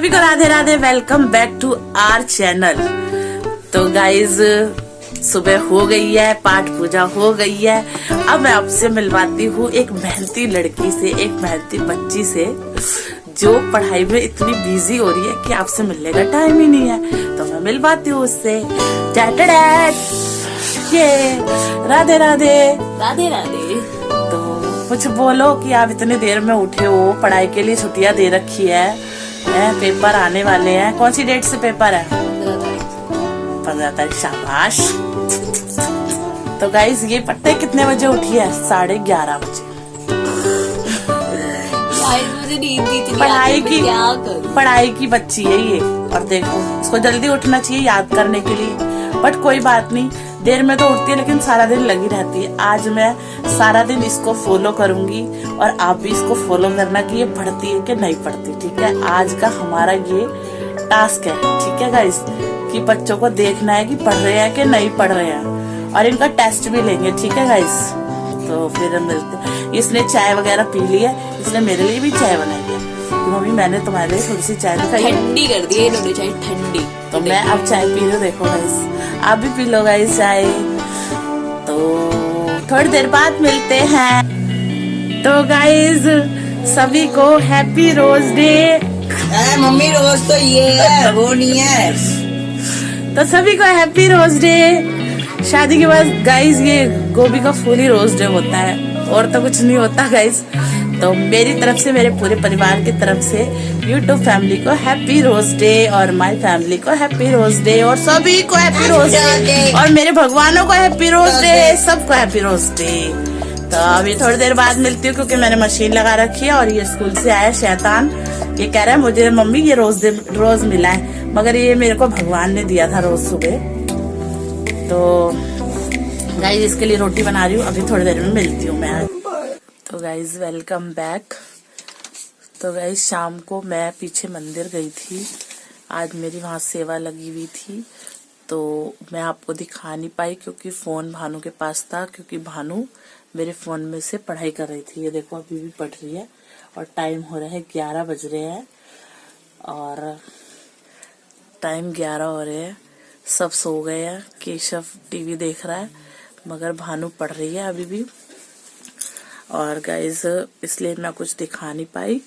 सभी को Radhe Radhe, welcome back to our channel. तो गाइज सुबह हो गई है, पाठ पूजा हो गई है। अब मैं आपसे मिलवाती हूँ एक मेहनती लड़की से, एक मेहनती बच्ची से जो पढ़ाई में इतनी बिजी हो रही है कि आपसे मिलने का टाइम ही नहीं है। तो मैं मिलवाती हूँ उससे। ये राधे राधे राधे राधे। तो कुछ बोलो कि आप इतनी देर में उठे हो, पढ़ाई के लिए छुट्टियां दे रखी है, पेपर आने वाले हैं। कौन सी डेट से पेपर है? 15 तारीख। शाबाश। तो गाइस ये पता है कितने बजे उठी है? 11:30 बजे। मुझे नींद थी, पढ़ाई की बच्ची है ये। और देखो इसको जल्दी उठना चाहिए याद करने के लिए, बट कोई बात नहीं, देर में तो उठती है लेकिन सारा दिन लगी रहती है। आज मैं सारा दिन इसको फॉलो करूंगी और आप भी इसको फॉलो करना कि ये पढ़ती है कि नहीं पढ़ती। ठीक है, आज का हमारा ये टास्क है। ठीक है गाइस, कि बच्चों को देखना है कि पढ़ रहे हैं कि नहीं पढ़ रहे हैं, और इनका टेस्ट भी लेंगे। ठीक है गाइस, तो फिर मिलते। इसने चाय वगैरह पी ली है, इसने मेरे लिए भी चाय बनाई है। तो मम्मी मैंने तुम्हारे लिए थोड़ी सी चाय दिखाई, ठंडी कर दी है इन्होंने चाय, ठंडी। तो मैं अब चाय पी रही हूँ। देखो गाइस, आप भी पी लो गाइस चाय। तो थोड़ी देर बाद मिलते हैं। तो गाइस सभी को हैप्पी रोज डे। मम्मी रोज तो ये है, वो नहीं है। तो सभी को हैप्पी रोज डे। शादी के बाद गाइस ये गोभी का फूल ही रोज डे होता है, और तो कुछ नहीं होता गाइस। तो मेरी तरफ से, मेरे पूरे परिवार की तरफ से यूट्यूब फैमिली को हैप्पी रोज डे, और माय फैमिली को हैप्पी रोज डे, और सभी को हैप्पी रोज डे, और मेरे भगवानों को हैप्पी रोज डे, सबको हैप्पी रोज डे। तो अभी थोड़ी देर बाद मिलती हूँ क्योंकि मैंने मशीन लगा रखी है। और ये स्कूल से आया शैतान, ये कह रहा है मुझे मम्मी ये रोज मिला है, मगर ये मेरे को भगवान ने दिया था रोज सुबह। तो गाइस इसके लिए रोटी बना रही हूँ, अभी थोड़ी देर में मिलती हूँ मैं। तो गाइज वेलकम बैक। तो गाइज शाम को मैं पीछे मंदिर गई थी, आज मेरी वहाँ सेवा लगी हुई थी, तो मैं आपको दिखा नहीं पाई क्योंकि फोन भानु के पास था, क्योंकि भानु मेरे फोन में से पढ़ाई कर रही थी। ये देखो अभी भी पढ़ रही है, और टाइम हो रहा है 11 बज रहे हैं, और टाइम 11 हो रहे हैं। सब सो गए हैं, केशव टीवी देख रहा है, मगर भानु पढ़ रही है अभी भी। और गाइज इसलिए मैं कुछ दिखा नहीं पाई।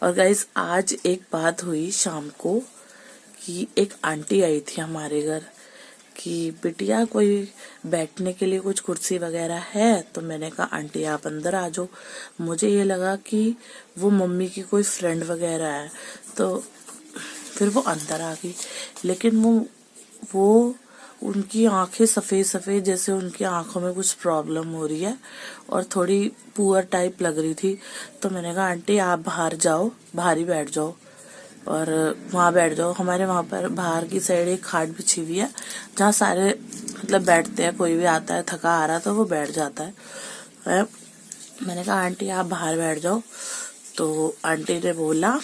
और गाइज आज एक बात हुई शाम को कि एक आंटी आई थी हमारे घर कि बिटिया कोई बैठने के लिए कुछ कुर्सी वगैरह है? तो मैंने कहा आंटी आप अंदर आ जाओ। मुझे ये लगा कि वो मम्मी की कोई फ्रेंड वगैरह है, तो फिर वो अंदर आ गई, लेकिन वो उनकी आंखें सफेद सफेद, जैसे उनकी आंखों में कुछ प्रॉब्लम हो रही है, और थोड़ी पुअर टाइप लग रही थी। तो मैंने कहा आंटी आप बाहर जाओ, बाहर ही बैठ जाओ, और वहाँ बैठ जाओ। हमारे वहाँ पर बाहर की साइड एक खाट बिछी हुई है जहाँ सारे मतलब बैठते हैं, कोई भी आता है थका आ रहा तो वो बैठ जाता है। मैंने कहा आंटी आप बाहर बैठ जाओ। तो आंटी ने बोला,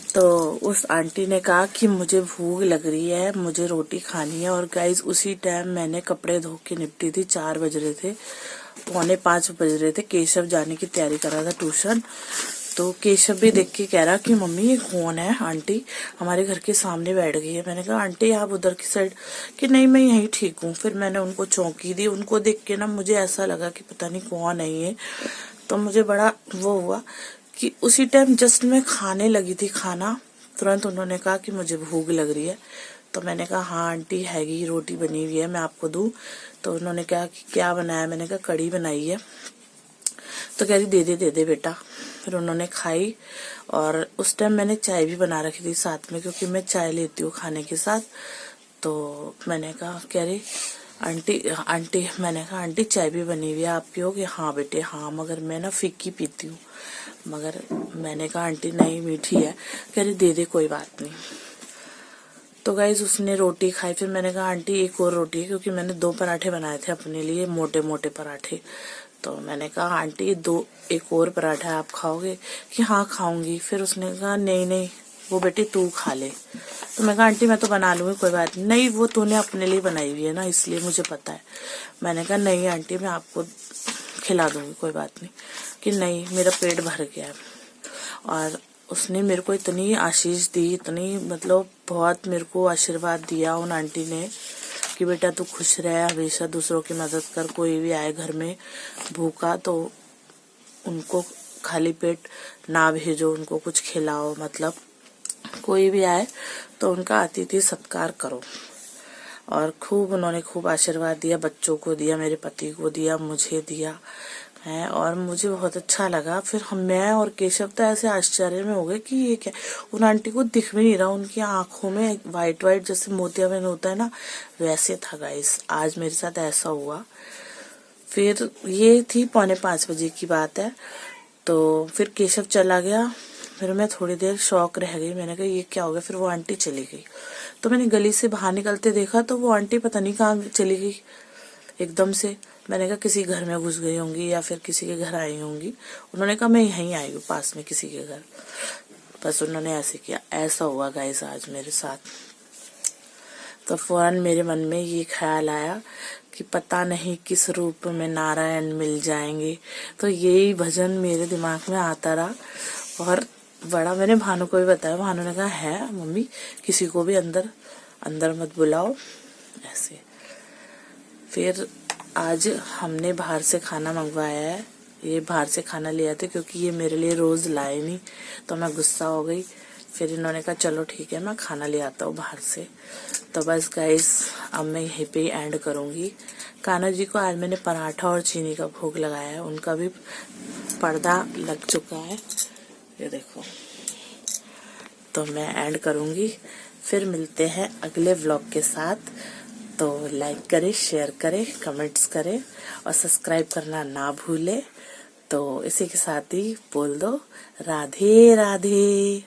तो उस आंटी ने कहा कि मुझे भूख लग रही है, मुझे रोटी खानी है। और गाइज उसी टाइम मैंने कपड़े धो के निपटी थी, 4 बज रहे थे, 4:45 बज रहे थे। केशव जाने की तैयारी कर रहा था ट्यूशन, तो केशव भी देख के कह रहा कि मम्मी ये कौन है? आंटी हमारे घर के सामने बैठ गई है। मैंने कहा आंटी आप उधर की साइड, कि नहीं मैं यहीं ठीक हूँ। फिर मैंने उनको चौंकी दी, उनको देख के ना मुझे ऐसा लगा कि पता नहीं कौन है ये। तो मुझे बड़ा वो हुआ कि उसी टाइम जस्ट मैं खाने लगी थी खाना, तुरंत उन्होंने कहा कि मुझे भूख लग रही है। तो मैंने कहा हाँ आंटी हैगी, रोटी बनी हुई है मैं आपको दूं। तो उन्होंने कहा कि क्या बनाया? मैंने कहा कढ़ी बनाई है। तो कह रही दे दे बेटा। फिर उन्होंने खाई, और उस टाइम मैंने चाय भी बना रखी थी साथ में, क्योंकि मैं चाय लेती हूँ खाने के साथ। तो मैंने कहा, कह रही आंटी मैंने कहा आंटी चाय भी बनी हुई है, आप पियोगे? हाँ बेटे हाँ, मगर मैं ना फीकी पीती हूँ। मगर मैंने कहा आंटी नहीं मीठी है। कह रही दे कोई बात नहीं। तो गाइज उसने रोटी खाई। फिर मैंने कहा आंटी एक और रोटी है, क्योंकि मैंने 2 पराठे बनाए थे अपने लिए, मोटे मोटे पराठे। तो मैंने कहा आंटी एक और पराठा आप खाओगे? कि हाँ खाऊंगी। फिर उसने कहा नहीं वो बेटी तू खा ले। तो मैं कहा आंटी मैं तो बना लूंगी कोई बात नहीं। वो तूने अपने लिए बनाई हुई है ना, इसलिए मुझे पता है। मैंने कहा नहीं आंटी मैं आपको खिला दूंगी कोई बात नहीं। कि नहीं मेरा पेट भर गया है। और उसने मेरे को इतनी आशीष दी, इतनी मतलब बहुत मेरे को आशीर्वाद दिया उन आंटी ने कि बेटा तू खुश रह, हमेशा दूसरों की मदद कर, कोई भी आए घर में भूखा तो उनको खाली पेट ना भेजो, उनको कुछ खिलाओ, मतलब कोई भी आए तो उनका अतिथि सत्कार करो। और खूब उन्होंने खूब आशीर्वाद दिया, बच्चों को दिया, मेरे पति को दिया, मुझे दिया है, और मुझे बहुत अच्छा लगा। फिर मैं और केशव तो ऐसे आश्चर्य में हो गए कि ये क्या, उन आंटी को दिख भी नहीं रहा, उनकी आंखों में वाइट वाइट जैसे मोतियाबिंद होता है ना, वैसे था गाइस। आज मेरे साथ ऐसा हुआ। फिर ये थी 4:45 बजे की बात है। तो फिर केशव चला गया, फिर मैं थोड़ी देर शॉक रह गई, मैंने कहा ये क्या हो गया। फिर वो आंटी चली गई, तो मैंने गली से बाहर निकलते देखा तो वो आंटी पता नहीं कहाँ चली गई एकदम से। मैंने कहा किसी घर में घुस गई होंगी या फिर किसी के घर आई होंगी। उन्होंने कहा मैं यहीं आई हूँ पास में किसी के घर, बस उन्होंने ऐसे किया। ऐसा हुआ गाइस आज मेरे साथ। तो फौरन मेरे मन में ये ख्याल आया कि पता नहीं किस रूप में नारायण मिल जाएंगे। तो यही भजन मेरे दिमाग में आता रहा, और बड़ा मैंने भानु को भी बताया। भानु ने कहा है मम्मी किसी को भी अंदर अंदर मत बुलाओ ऐसे। फिर आज हमने बाहर से खाना मंगवाया है, ये बाहर से खाना ले आते क्योंकि ये मेरे लिए रोज लाए नहीं, तो मैं गुस्सा हो गई। फिर इन्होंने कहा चलो ठीक है मैं खाना ले आता हूँ बाहर से। तो बस गाइस अब मैं यहीं पे एंड करूँगी। कान्हा जी को आज मैंने पराठा और चीनी का भोग लगाया है, उनका भी पर्दा लग चुका है, ये देखो। तो मैं एंड करूँगी, फिर मिलते हैं अगले व्लॉग के साथ। तो लाइक करें, शेयर करें, कमेंट्स करें और सब्सक्राइब करना ना भूलें। तो इसी के साथ ही बोल दो राधे राधे।